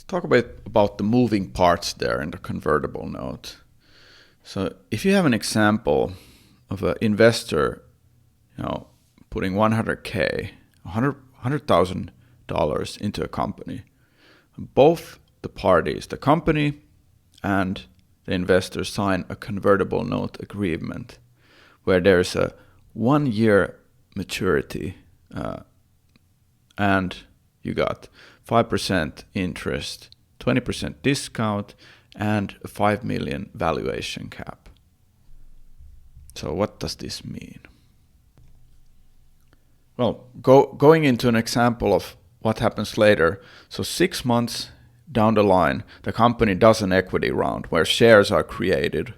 talk a bit about the moving parts there in the convertible note. So if you have an example of an investor, putting 100K, $100,000 into a company, both the parties, the company and the investor, sign a convertible note agreement where there's a 1 year maturity and you got 5% interest, 20% discount, and a 5 million valuation cap. So what does this mean? Well, going into an example of what happens later. So 6 months down the line, the company does an equity round where shares are created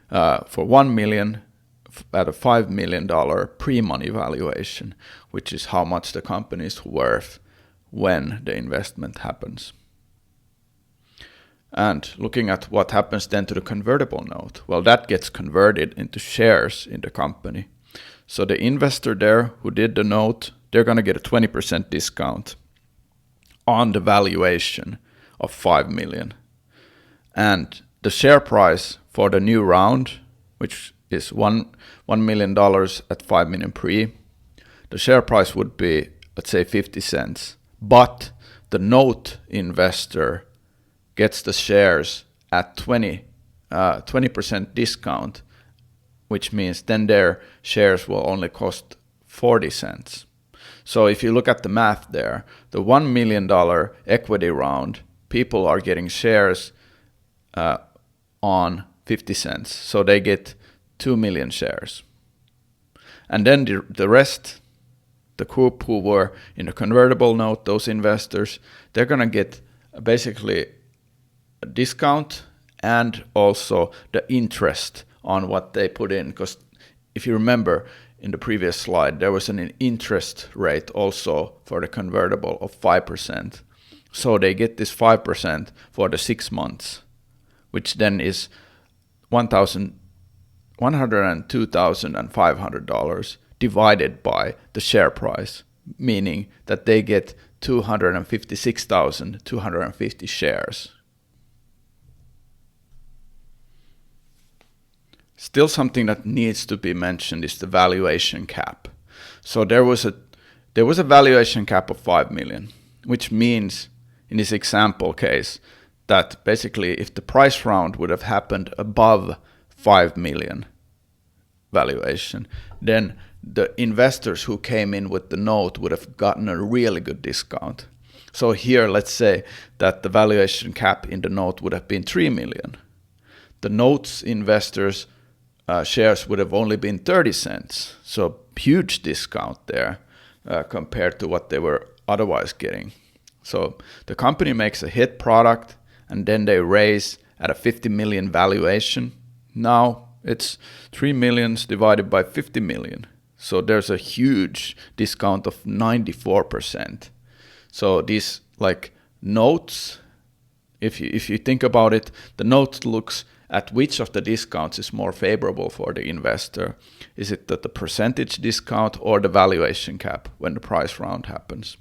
for 1 million at a $5 million pre-money valuation, which is how much the company is worth when the investment happens. And looking at what happens then to the convertible note, well, that gets converted into shares in the company. So the investor there who did the note, they're going to get a 20% discount on the valuation of 5 million. And the share price for the new round, which is $1 million at 5 million pre, the share price would be, let's say, 50 cents. But the note investor gets the shares at 20% discount, which means then their shares will only cost 40 cents. So if you look at the math there, the $1 million equity round, people are getting shares on 50 cents. So they get 2 million shares. And then the rest, the group who were in the convertible note, those investors, they're going to get basically a discount and also the interest on what they put in. Because if you remember in the previous slide, there was an interest rate also for the convertible of 5%. So they get this 5% for the 6 months, which then is $102,500 divided by the share price, meaning that they get 256,250 shares. Still, something that needs to be mentioned is the valuation cap. So there was a valuation cap of 5 million, which means in this example case that basically if the price round would have happened above 5 million valuation, then the investors who came in with the note would have gotten a really good discount. So here, let's say that the valuation cap in the note would have been 3 million. The note's investors' shares would have only been 30 cents. So huge discount there compared to what they were otherwise getting. So the company makes a hit product and then they raise at a 50 million valuation. Now it's 3 millions divided by 50 million. So there's a huge discount of 94%. So these notes, if you think about it, the note looks at which of the discounts is more favorable for the investor. Is it the percentage discount or the valuation cap when the price round happens?